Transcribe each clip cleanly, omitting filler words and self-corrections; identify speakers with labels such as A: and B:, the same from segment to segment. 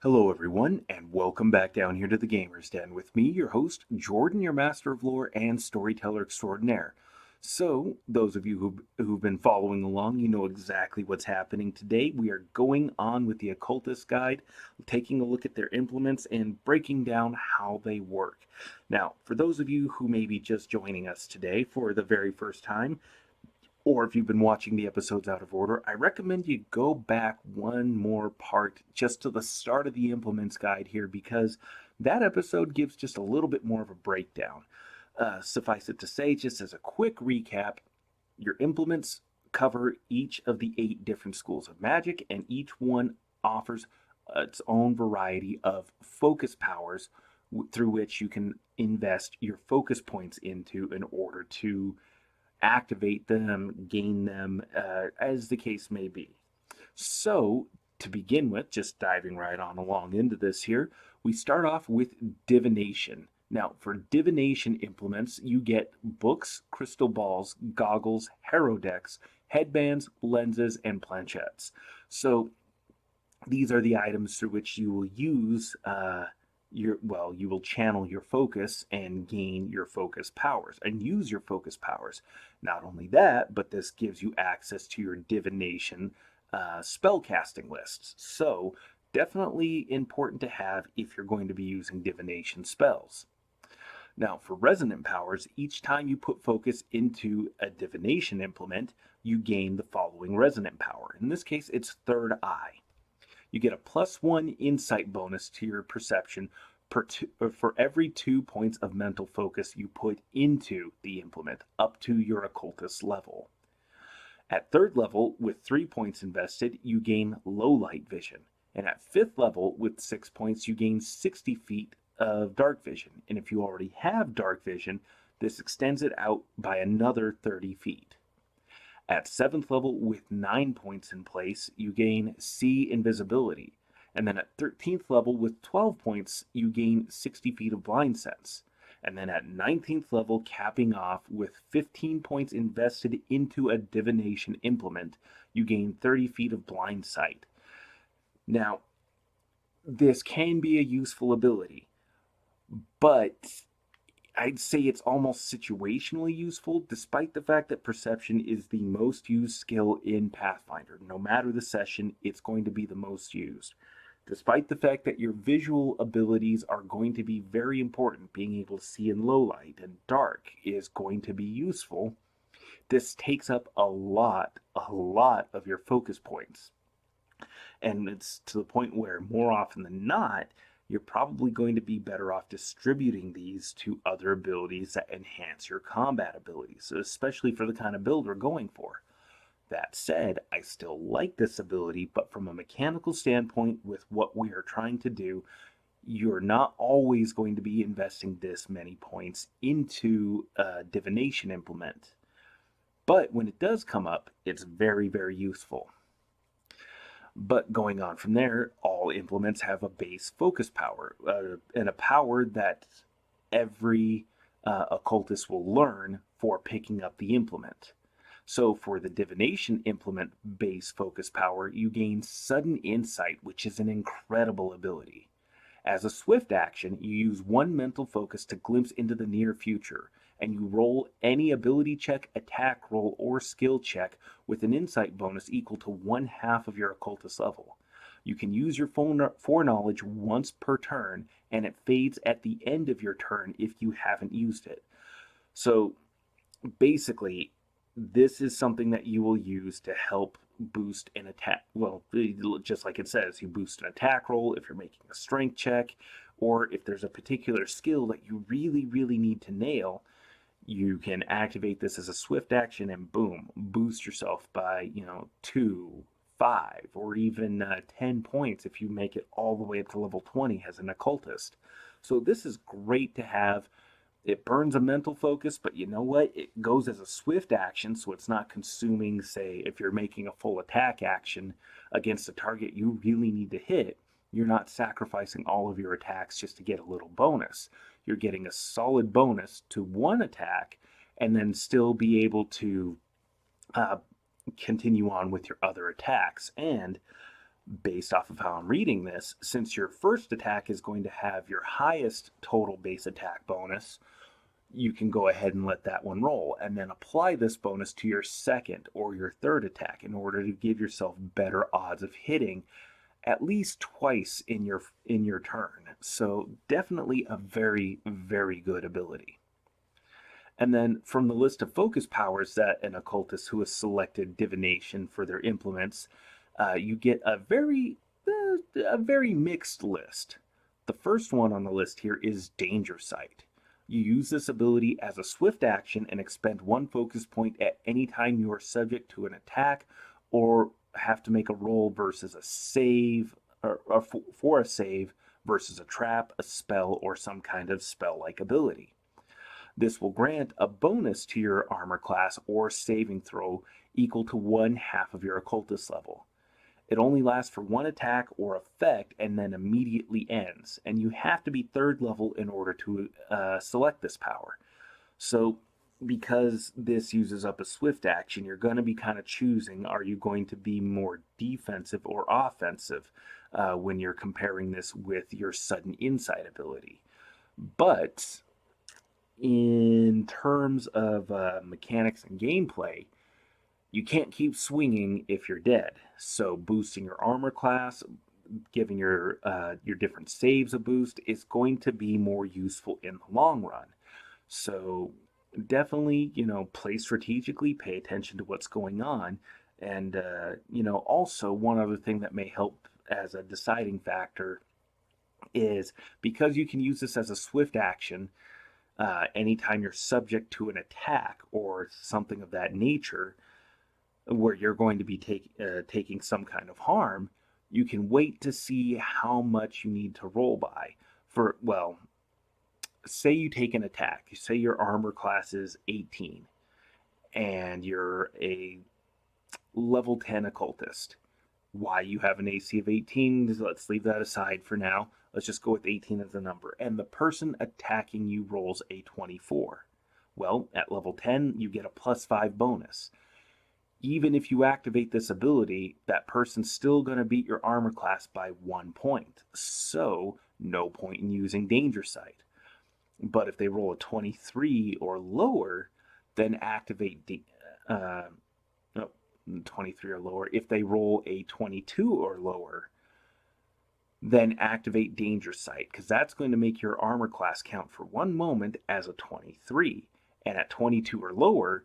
A: Hello, everyone, and welcome back down here to the Gamer's Den with me, your host, Jordan, your master of lore and storyteller extraordinaire. So, those of you who've been following along, you know exactly what's happening today. We are going on with the Occultist Guide, taking a look at their implements and breaking down how they work. Now, for those of you who may be just joining us today for the very first time, or if you've been watching the episodes out of order, I recommend you go back one more part just to the start of the implements guide here because that episode gives just a little bit more of a breakdown. Suffice it to say, just as a quick recap, your implements cover each of the 8 different schools of magic, and each one offers its own variety of focus powers through which you can invest your focus points into in order to activate them, gain them, as the case may be. So, to begin with, just diving right on along into this here, we start off with divination. Now, for divination implements, you get books, crystal balls, goggles, harrow decks, headbands, lenses, and planchettes. So, these are the items through which you will use you will channel your focus and gain your focus powers and use your focus powers. Not only that, but this gives you access to your divination spell casting lists. So definitely important to have if you're going to be using divination spells. Now, for resonant powers, each time you put focus into a divination implement, you gain the following resonant power. In this case, it's third eye. You get a +1 insight bonus to your perception for every 2 points of mental focus you put into the implement up to your occultist level. At 3rd level, with 3 points invested, you gain low light vision. And at 5th level, with 6 points, you gain 60 feet of dark vision. And if you already have dark vision, this extends it out by another 30 feet. At 7th level, with 9 points in place, you gain see invisibility. And then at 13th level, with 12 points, you gain 60 feet of blind sense. And then at 19th level, capping off with 15 points invested into a divination implement, you gain 30 feet of blind sight. Now, this can be a useful ability, but I'd say it's almost situationally useful, despite the fact that perception is the most used skill in Pathfinder. No matter the session, it's going to be the most used. Despite the fact that your visual abilities are going to be very important, being able to see in low light and dark is going to be useful, this takes up a lot of your focus points. And it's to the point where more often than not, you're probably going to be better off distributing these to other abilities that enhance your combat abilities, especially for the kind of build we're going for. That said, I still like this ability, but from a mechanical standpoint, with what we are trying to do, you're not always going to be investing this many points into a divination implement. But when it does come up, it's very, very useful. But going on from there, all implements have a base focus power, and a power that every occultist will learn for picking up the implement. So for the divination implement base focus power, you gain sudden insight, which is an incredible ability. As a swift action, you use 1 mental focus to glimpse into the near future, and you roll any ability check, attack roll, or skill check with an insight bonus equal to 1/2 of your occultist level. You can use your foreknowledge once per turn, and it fades at the end of your turn if you haven't used it. So basically, this is something that you will use to help boost an attack. Well, just like it says, you boost an attack roll if you're making a strength check, or if there's a particular skill that you really, really need to nail, you can activate this as a swift action and boom, boost yourself by, 2, 5, or even 10 points if you make it all the way up to level 20 as an occultist. So this is great to have. It burns a mental focus, but you know what? It goes as a swift action, so it's not consuming, say, if you're making a full attack action against a target you really need to hit, you're not sacrificing all of your attacks just to get a little bonus. You're getting a solid bonus to one attack and then still be able to uh, continue on with your other attacks. And based off of how I'm reading this, since your first attack is going to have your highest total base attack bonus, you can go ahead and let that one roll and then apply this bonus to your second or your third attack in order to give yourself better odds of hitting at least twice in your turn. So definitely a very, very good ability. And then from the list of focus powers that an occultist who has selected divination for their implements, you get a very mixed list. The first one on the list here is Danger Sight. You use this ability as a swift action and expend one focus point at any time you are subject to an attack or have to make a roll versus a save, or for a save versus a trap, a spell, or some kind of spell-like ability. This will grant a bonus to your armor class or saving throw equal to 1/2 of your occultist level. It only lasts for one attack or effect and then immediately ends, and you have to be 3rd level in order to select this power. So because this uses up a swift action, you're going to be kind of choosing, are you going to be more defensive or offensive when you're comparing this with your sudden insight ability. But in terms of mechanics and gameplay, you can't keep swinging if you're dead. So boosting your armor class, giving your different saves a boost is going to be more useful in the long run. So definitely, play strategically, pay attention to what's going on. And, also one other thing that may help as a deciding factor is because you can use this as a swift action, anytime you're subject to an attack or something of that nature, where you're going to be taking some kind of harm, you can wait to see how much you need to roll by. Say you take an attack. Say your armor class is 18, and you're a level 10 occultist. Why you have an AC of 18, let's leave that aside for now. Let's just go with 18 as the number. And the person attacking you rolls a 24. Well, at level 10, you get a +5 bonus. Even if you activate this ability, that person's still going to beat your armor class by 1 point. So, no point in using Danger Sight. But if they roll a 23 or lower, then activate 23 or lower. If they roll a 22 or lower, then activate Danger Sight, because that's going to make your armor class count for 1 moment as a 23. And at 22 or lower,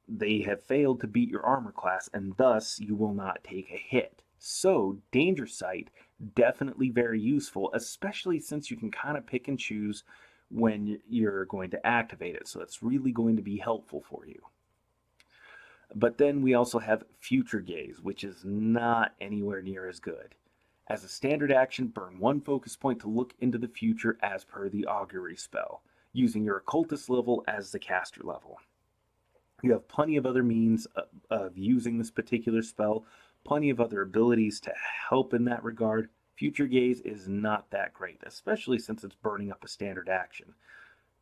A: they have failed to beat your armor class, and thus you will not take a hit. So Danger Sight, definitely very useful, especially since you can kind of pick and choose when you're going to activate it. So it's really going to be helpful for you. But then we also have Future Gaze, which is not anywhere near as good. As a standard action, burn 1 focus point to look into the future as per the augury spell, using your occultist level as the caster level. You have plenty of other means of using this particular spell, plenty of other abilities to help in that regard. Future Gaze is not that great, especially since it's burning up a standard action.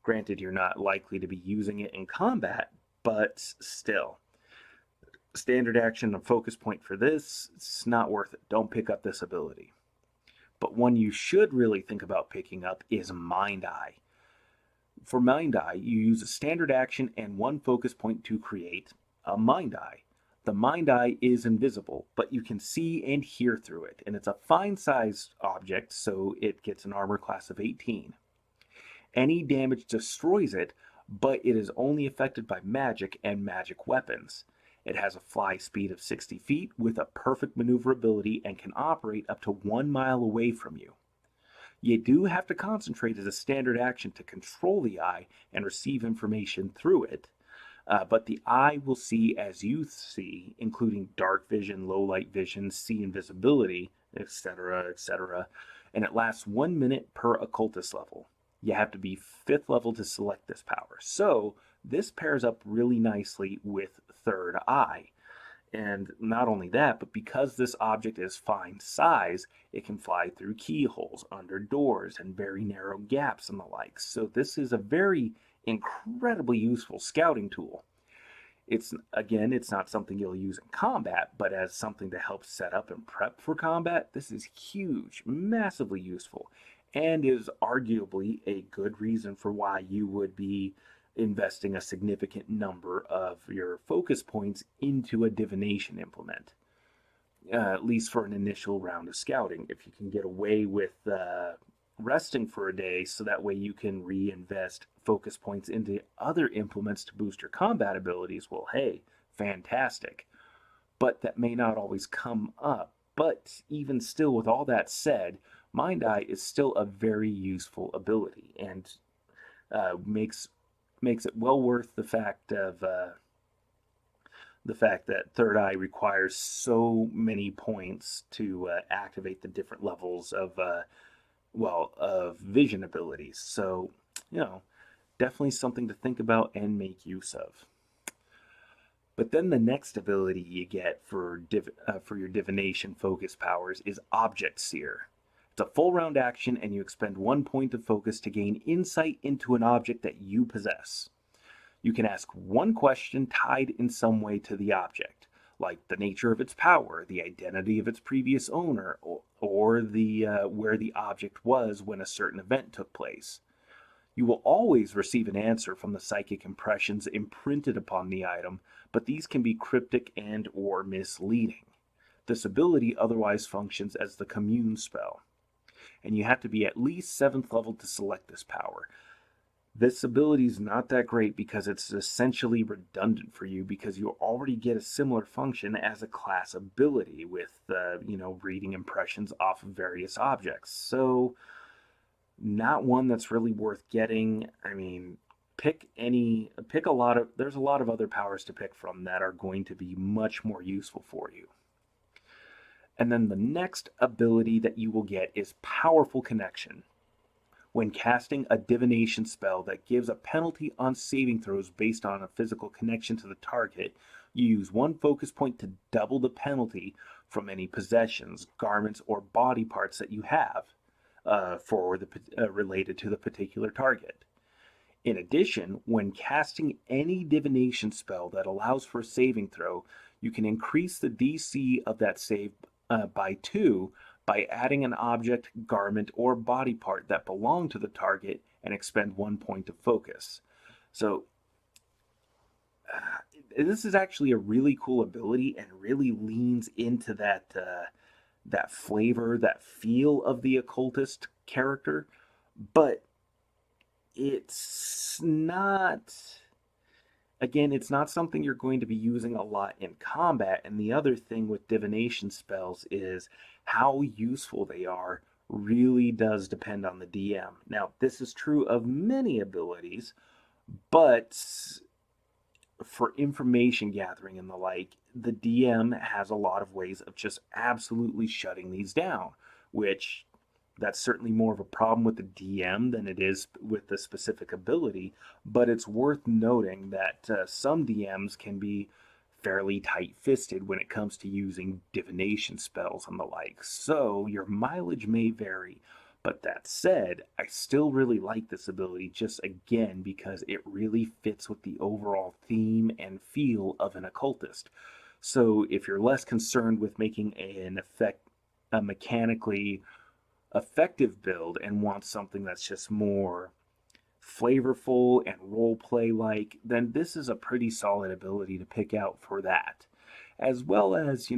A: Granted, you're not likely to be using it in combat, but still. Standard action and focus point for this, it's not worth it. Don't pick up this ability. But one you should really think about picking up is Mind Eye. For Mind Eye, you use a standard action and 1 focus point to create a Mind Eye. The Mind Eye is invisible, but you can see and hear through it, and it's a fine-sized object, so it gets an armor class of 18. Any damage destroys it, but it is only affected by magic and magic weapons. It has a fly speed of 60 feet with a perfect maneuverability and can operate up to 1 mile away from you. You do have to concentrate as a standard action to control the eye and receive information through it, but the eye will see as you see, including dark vision, low light vision, see invisibility, etc., etc., and it lasts 1 minute per occultist level. You have to be 5th level to select this power. So this pairs up really nicely with Third Eye. And not only that, but because this object is fine size, it can fly through keyholes, under doors, and very narrow gaps and the like. So this is a very incredibly useful scouting tool. It's not something you'll use in combat, but as something to help set up and prep for combat, this is huge, massively useful, and is arguably a good reason for why you would be investing a significant number of your focus points into a divination implement, at least for an initial round of scouting. If you can get away with resting for a day so that way you can reinvest focus points into other implements to boost your combat abilities, well, hey, fantastic. But that may not always come up. But even still, with all that said, Mind Eye is still a very useful ability, and makes it well worth the fact that Third Eye requires so many points to activate the different levels of vision abilities. So, you know, definitely something to think about and make use of. But then the next ability you get for your divination focus powers is Object Seer. It's a full round action, and you expend 1 point of focus to gain insight into an object that you possess. You can ask one question tied in some way to the object, like the nature of its power, the identity of its previous owner, or the where the object was when a certain event took place. You will always receive an answer from the psychic impressions imprinted upon the item, but these can be cryptic and or misleading. This ability otherwise functions as the commune spell, and you have to be at least 7th level to select this power. This ability is not that great because it's essentially redundant for you, because you already get a similar function as a class ability with, reading impressions off of various objects. So, not one that's really worth getting. I mean, there's a lot of other powers to pick from that are going to be much more useful for you. And then the next ability that you will get is Powerful Connection. When casting a divination spell that gives a penalty on saving throws based on a physical connection to the target, you use 1 focus point to double the penalty from any possessions, garments, or body parts that you have related to the particular target. In addition, when casting any divination spell that allows for a saving throw, you can increase the DC of that save by 2 by adding an object, garment, or body part that belong to the target and expend 1 point of focus. So, this is actually a really cool ability and really leans into that flavor, that feel of the occultist character, but it's not something you're going to be using a lot in combat. And the other thing with divination spells is how useful they are really does depend on the DM. Now, this is true of many abilities, but for information gathering and the like, the DM has a lot of ways of just absolutely shutting these down, which that's certainly more of a problem with the DM than it is with the specific ability, but it's worth noting that some DMs can be fairly tight-fisted when it comes to using divination spells and the like, so your mileage may vary. But that said, I still really like this ability, just again because it really fits with the overall theme and feel of an occultist. So if you're less concerned with making a mechanically effective build and want something that's just more flavorful and role play like, then this is a pretty solid ability to pick out for that. As well as,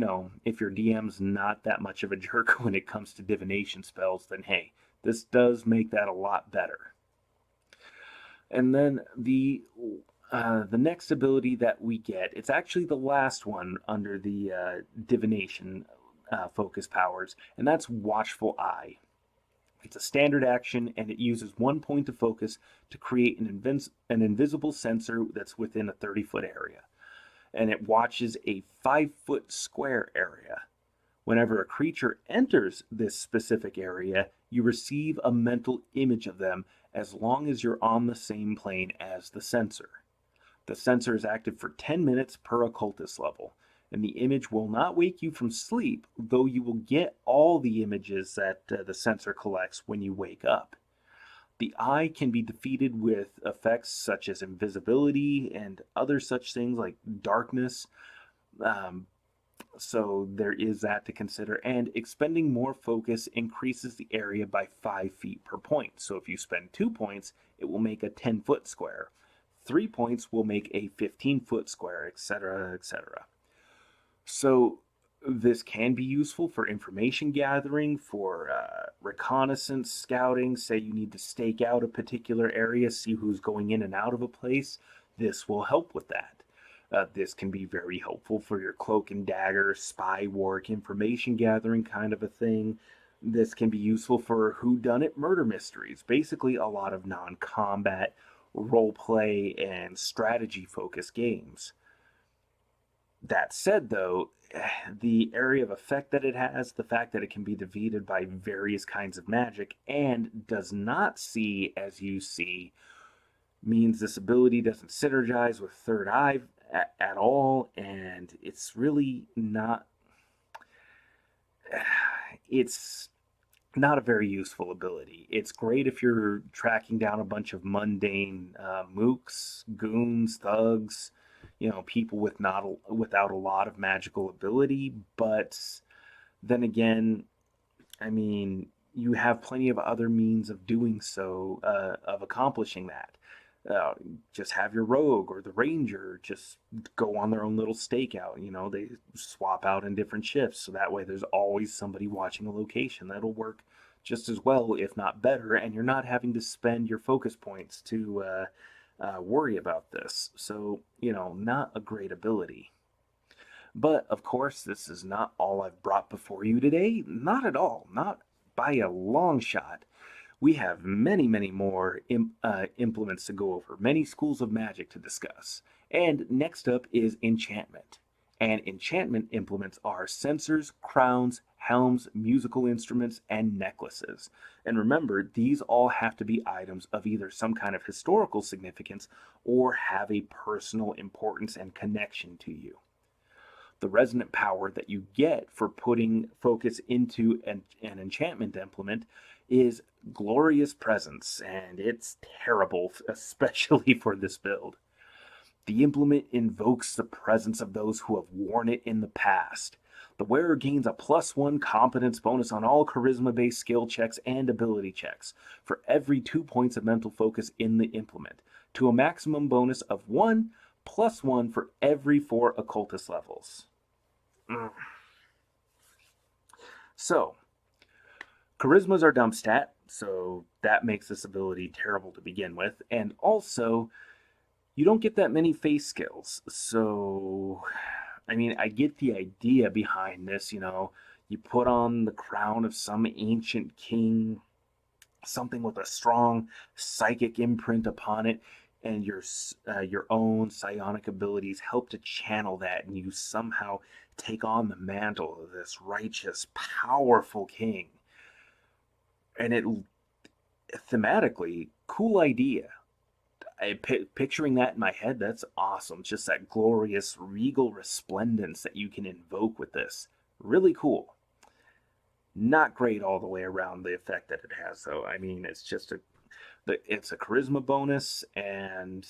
A: if your DM's not that much of a jerk when it comes to divination spells, then hey, this does make that a lot better. And then the next ability that we get, it's actually the last one under the divination focus powers, and that's Watchful Eye. It's a standard action, and it uses 1 point of focus to create an invisible sensor that's within a 30-foot area. And it watches a 5-foot square area. Whenever a creature enters this specific area, you receive a mental image of them as long as you're on the same plane as the sensor. The sensor is active for 10 minutes per occultist level, and the image will not wake you from sleep, though you will get all the images that the sensor collects when you wake up. The eye can be defeated with effects such as invisibility and other such things like darkness. Um, so there is that to consider. And expending more focus increases the area by 5 feet per point. So if you spend 2 points, it will make a 10-foot square. 3 points will make a 15-foot square, etc., etc. So this can be useful for information gathering, for reconnaissance, scouting. Say you need to stake out a particular area, see who's going in and out of a place. This will help with that. This can be very helpful for your cloak and dagger, spy work, information gathering kind of a thing. This can be useful for whodunit murder mysteries, basically a lot of non-combat role play and strategy focused games. That said, though, the area of effect that it has, the fact that it can be defeated by various kinds of magic and does not see as you see, means this ability doesn't synergize with Third Eye at all, and it's really not. It's not a very useful ability. It's great if you're tracking down a bunch of mundane mooks, goons, thugs, people without a lot of magical ability. But then again, I mean, you have plenty of other means of doing so, of accomplishing that. Just have your rogue or the ranger just go on their own little stakeout. They swap out in different shifts, so that way there's always somebody watching a location. That'll work just as well, if not better, and you're not having to spend your focus points to worry about this. So, not a great ability. But, of course, this is not all I've brought before you today. Not at all. Not by a long shot. We have many, many more implements to go over, many schools of magic to discuss. And next up is enchantment. And enchantment implements are censers, crowns, helms, musical instruments, and necklaces. And remember, these all have to be items of either some kind of historical significance or have a personal importance and connection to you. The resonant power that you get for putting focus into an enchantment implement is glorious presence, and it's terrible, especially for this build. The implement invokes the presence of those who have worn it in the past. The wearer gains a +1 competence bonus on all charisma-based skill checks and ability checks for every 2 points of mental focus in the implement, to a maximum bonus of 1 +1 for every 4 occultist levels. So, charismas are dump stat, so that makes this ability terrible to begin with. And also, you don't get that many face skills. So, I mean, I get the idea behind this, You put on the crown of some ancient king, something with a strong psychic imprint upon it, and your own psionic abilities help to channel that, and you somehow take on the mantle of this righteous, powerful king. And it thematically, cool idea. Picturing that in my head, that's awesome. Just that glorious, regal resplendence that you can invoke with this. Really cool. Not great all the way around, the effect that it has, though. I mean, it's just it's a charisma bonus, and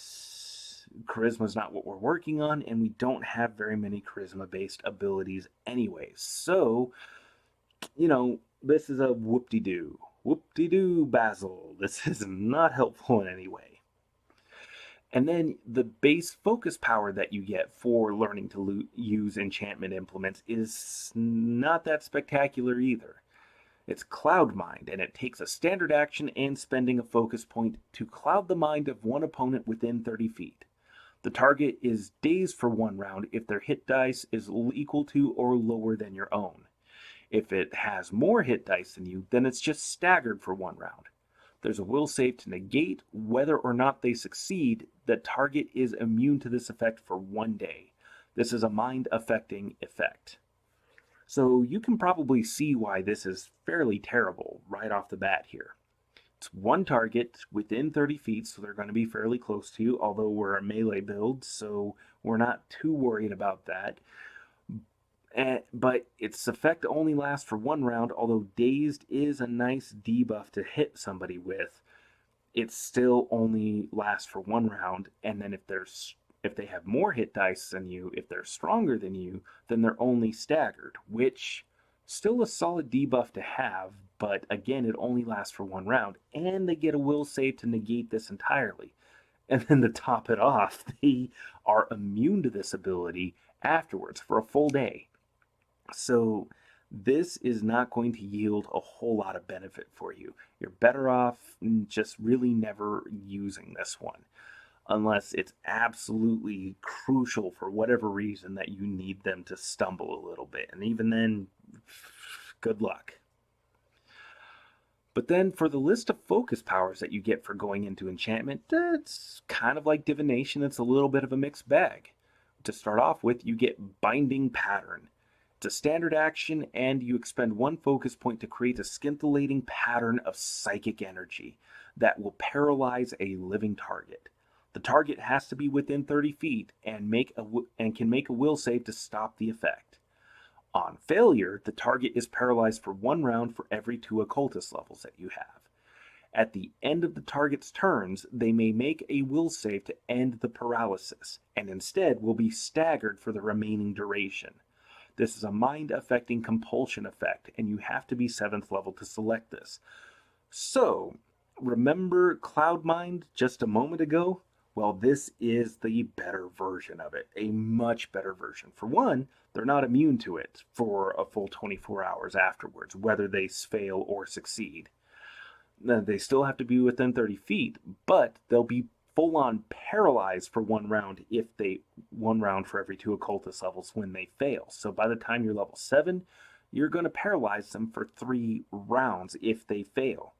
A: charisma's not what we're working on, and we don't have very many charisma-based abilities anyways. So, this is a whoop-de-doo. Whoop-de-doo, Basil. This is not helpful in any way. And then the base focus power that you get for learning to use enchantment implements is not that spectacular either. It's Cloud Mind, and it takes a standard action and spending a focus point to cloud the mind of one opponent within 30 feet. The target is dazed for 1 round if their hit dice is equal to or lower than your own. If it has more hit dice than you, then it's just staggered for 1 round. There's a will save to negate whether or not they succeed. The target is immune to this effect for 1 day. This is a mind-affecting effect. So you can probably see why this is fairly terrible right off the bat here. It's 1 target within 30 feet, so they're going to be fairly close to you, although we're a melee build, so we're not too worried about that. But its effect only lasts for 1 round, although dazed is a nice debuff to hit somebody with. it still only lasts for one round, and then if they have more hit dice than you, if they're stronger than you, then they're only staggered, which still a solid debuff to have, but again, it only lasts for one round, and they get a will save to negate this entirely. And then to top it off, they are immune to this ability afterwards for a full day. So this is not going to yield a whole lot of benefit for you. You're better off just really never using this one, unless it's absolutely crucial for whatever reason that you need them to stumble a little bit. And even then, good luck. But then for the list of focus powers that you get for going into enchantment, it's kind of like divination. It's a little bit of a mixed bag. To start off with, you get Binding Pattern. It's a standard action, and you expend one focus point to create a scintillating pattern of psychic energy that will paralyze a living target. The target has to be within 30 feet and can make a will save to stop the effect. On failure, the target is paralyzed for one round for every 2 occultist levels that you have. At the end of the target's turns, they may make a will save to end the paralysis, and instead will be staggered for the remaining duration. This is a mind-affecting compulsion effect, and you have to be 7th level to select this. So, remember Cloud Mind just a moment ago? Well, this is the better version of it, a much better version. For one, they're not immune to it for a full 24 hours afterwards, whether they fail or succeed. They still have to be within 30 feet, but they'll be full-on paralyzed for one round one round for every 2 occultist levels when they fail. So by the time you're level 7, you're going to paralyze them for 3 rounds if they fail.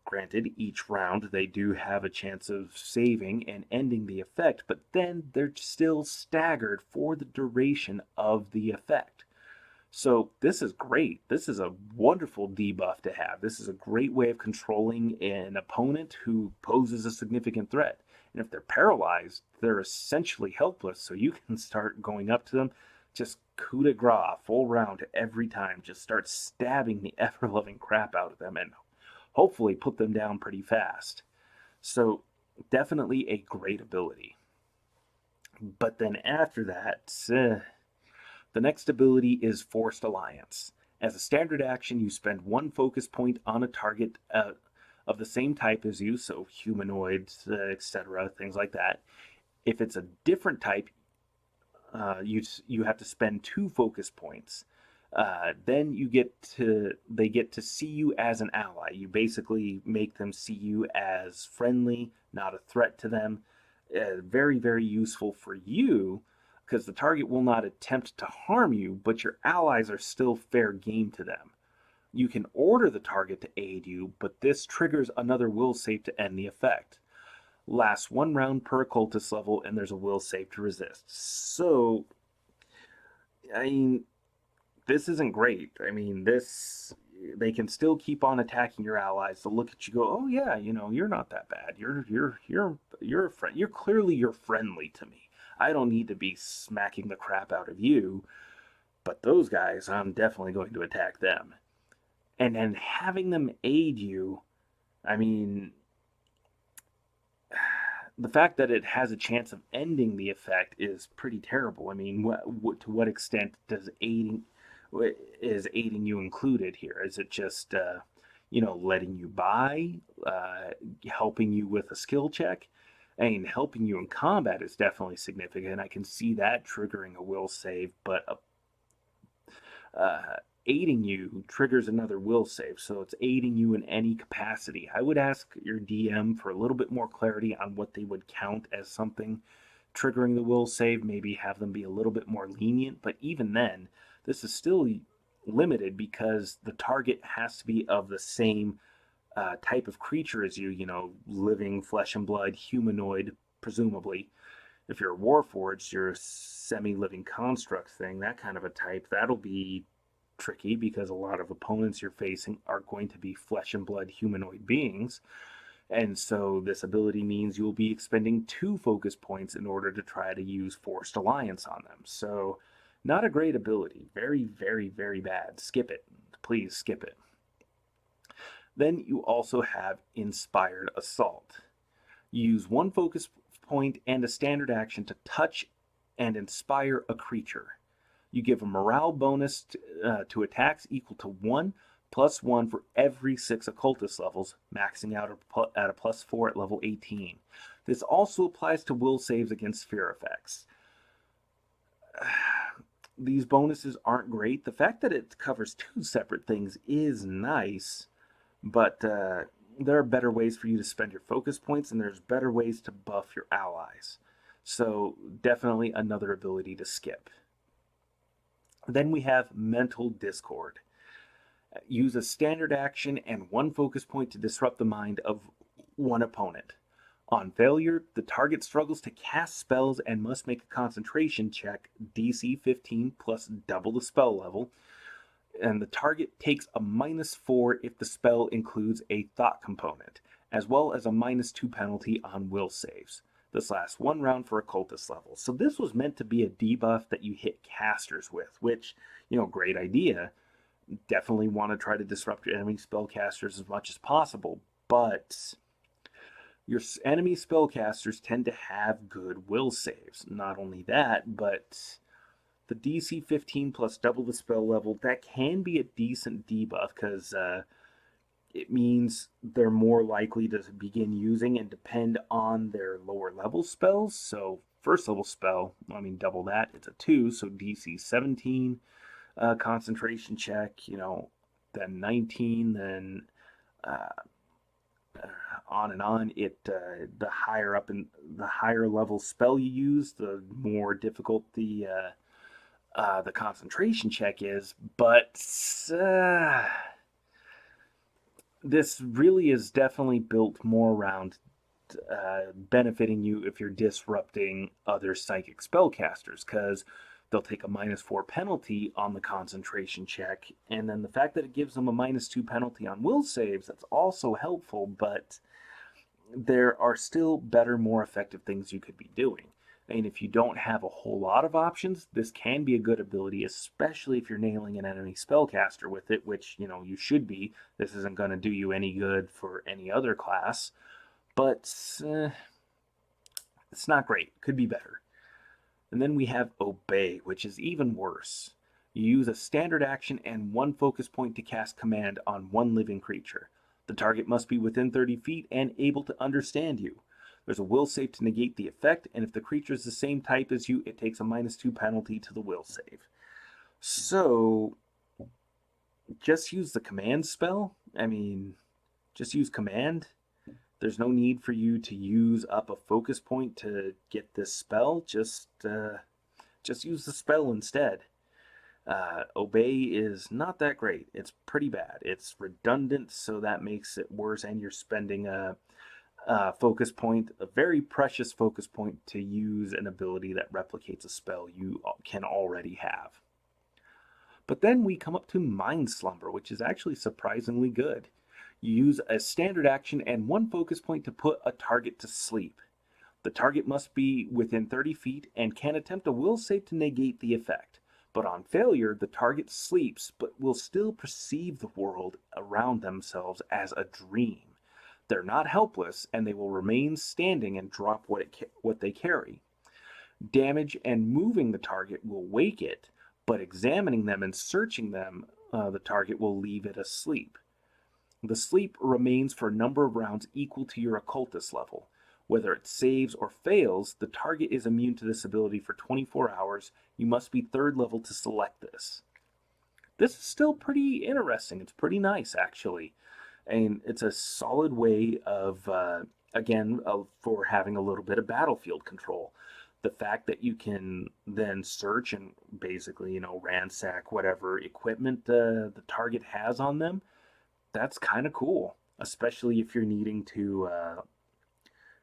A: Granted, each round they do have a chance of saving and ending the effect, but then they're still staggered for the duration of the effect. So this is great. This is a wonderful debuff to have. This is a great way of controlling an opponent who poses a significant threat. And if they're paralyzed, they're essentially helpless, so you can start going up to them, just coup de grace, full round every time. Just start stabbing the ever-loving crap out of them and hopefully put them down pretty fast. So definitely a great ability. But then after that, the next ability is Forced Alliance. As a standard action, you spend one focus point on a target of the same type as you, so humanoids, etc., things like that. If it's a different type, you have to spend 2 focus points. Then they get to see you as an ally. You basically make them see you as friendly, not a threat to them. Very, very useful for you, because the target will not attempt to harm you, but your allies are still fair game to them. You can order the target to aid you, but this triggers another will save to end the effect. Lasts 1 round per occultist level, and there's a will save to resist. So, I mean, this isn't great. I mean, they can still keep on attacking your allies to look at you, go, oh yeah, you're not that bad. You're a friend. You're friendly to me. I don't need to be smacking the crap out of you, but those guys, I'm definitely going to attack them. And then having them aid you, I mean, the fact that it has a chance of ending the effect is pretty terrible. I mean, to what extent is aiding you included here? Is it just, letting you by, helping you with a skill check? I mean, helping you in combat is definitely significant. I can see that triggering a will save, but aiding you triggers another will save, so it's aiding you in any capacity. I would ask your DM for a little bit more clarity on what they would count as something triggering the will save, maybe have them be a little bit more lenient, but even then, this is still limited because the target has to be of the same type of creature as you, living flesh and blood, humanoid, presumably. If you're a Warforged, you're a semi-living construct thing, that kind of a type, that'll be tricky because a lot of opponents you're facing are going to be flesh and blood humanoid beings. And so this ability means you'll be expending 2 focus points in order to try to use Forced Alliance on them. So not a great ability. Very, very, very bad. Skip it. Please skip it. Then you also have Inspired Assault. You use one focus point and a standard action to touch and inspire a creature. You give a morale bonus to attacks equal to 1 plus 1 for every 6 occultist levels, maxing out at a plus 4 at level 18. This also applies to will saves against sphere effects. These bonuses aren't great. The fact that it covers 2 separate things is nice, but there are better ways for you to spend your focus points, and there's better ways to buff your allies. So definitely another ability to skip. Then we have Mental Discord. Use a standard action and one focus point to disrupt the mind of one opponent. On failure, the target struggles to cast spells and must make a concentration check, DC 15 plus double the spell level, and the target takes a -4 if the spell includes a thought component, as well as a -2 penalty on will saves. This lasts 1 round for occultist levels. So this was meant to be a debuff that you hit casters with, which, great idea. Definitely want to try to disrupt your enemy spellcasters as much as possible, but your enemy spellcasters tend to have good will saves. Not only that, but the DC 15 plus double the spell level, that can be a decent debuff because it means they're more likely to begin using and depend on their lower level spells. So first level spell, double that, it's a 2, so DC 17 concentration check, then 19, then on and on. The higher up in the higher level spell you use, the more difficult the concentration check is. But this really is definitely built more around benefiting you if you're disrupting other psychic spellcasters, because they'll take a -4 penalty on the concentration check, and then the fact that it gives them a -2 penalty on will saves, that's also helpful, but there are still better, more effective things you could be doing. And if you don't have a whole lot of options, this can be a good ability, especially if you're nailing an enemy spellcaster with it, which, you should be. This isn't going to do you any good for any other class, but it's not great. Could be better. And then we have Obey, which is even worse. You use a standard action and one focus point to cast command on one living creature. The target must be within 30 feet and able to understand you. There's a will save to negate the effect, and if the creature is the same type as you, it takes a -2 penalty to the will save. So, just use the command spell? Just use command? There's no need for you to use up a focus point to get this spell. Just use the spell instead. Obey is not that great. It's pretty bad. It's redundant, so that makes it worse, and you're spending a focus point, a very precious focus point, to use an ability that replicates a spell you can already have. But then we come up to Mind Slumber, which is actually surprisingly good. You use a standard action and one focus point to put a target to sleep. The target must be within 30 feet and can attempt a will save to negate the effect. But on failure, the target sleeps but will still perceive the world around themselves as a dream. They're not helpless, and they will remain standing and drop what they carry. Damage and moving the target will wake it, but examining them and searching them, the target will leave it asleep. The sleep remains for a number of rounds equal to your occultist level. Whether it saves or fails, the target is immune to this ability for 24 hours. You must be 3rd level to select this. This is still pretty interesting. It's pretty nice, actually. And it's a solid way of, for having a little bit of battlefield control. The fact that you can then search and basically, ransack whatever equipment the target has on them, that's kind of cool, especially if you're needing to,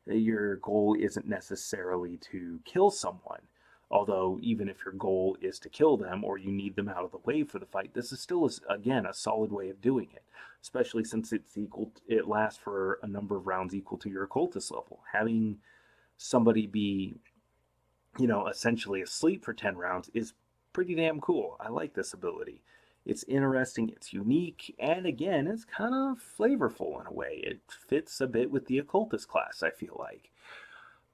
A: your goal isn't necessarily to kill someone. Although, even if your goal is to kill them or you need them out of the way for the fight, this is still, again, a solid way of doing it. Especially since it lasts for a number of rounds equal to your occultist level. Having somebody be, essentially asleep for 10 rounds is pretty damn cool. I like this ability. It's interesting, it's unique, and again, it's kind of flavorful in a way. It fits a bit with the Occultist class, I feel like.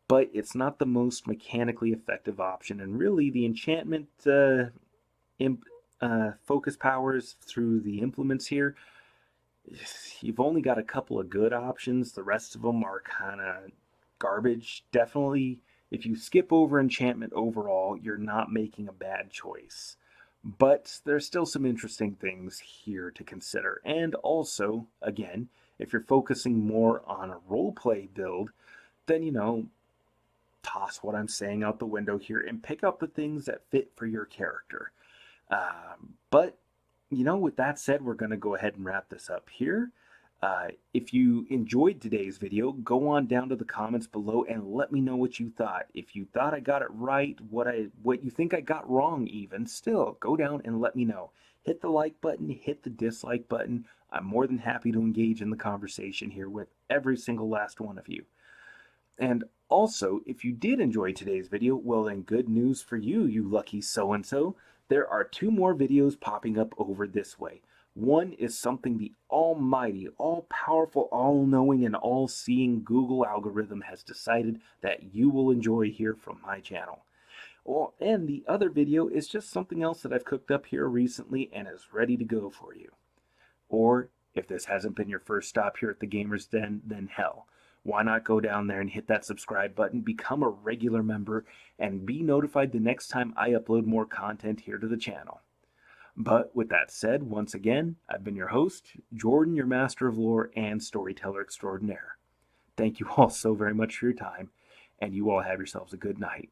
A: But it's not the most mechanically effective option, and really the enchantment imp, focus powers through the implements here, you've only got a couple of good options. The rest of them are kind of garbage. Definitely, if you skip over enchantment overall, you're not making a bad choice. But there's still some interesting things here to consider. And also, again, if you're focusing more on a roleplay build, then, toss what I'm saying out the window here and pick up the things that fit for your character. But with that said, we're going to go ahead and wrap this up here. If you enjoyed today's video, go on down to the comments below and let me know what you thought. If you thought I got it right, what you think I got wrong even, still, go down and let me know. Hit the like button, hit the dislike button. I'm more than happy to engage in the conversation here with every single last one of you. And also, if you did enjoy today's video, well then good news for you, you lucky so-and-so. There are 2 more videos popping up over this way. One is something the almighty, all-powerful, all-knowing, and all-seeing Google algorithm has decided that you will enjoy here from my channel. And the other video is just something else that I've cooked up here recently and is ready to go for you. Or, if this hasn't been your first stop here at the Gamer's Den, then hell, why not go down there and hit that subscribe button, become a regular member, and be notified the next time I upload more content here to the channel. But with that said, once again, I've been your host, Jordan, your Master of Lore and Storyteller Extraordinaire. Thank you all so very much for your time, and you all have yourselves a good night.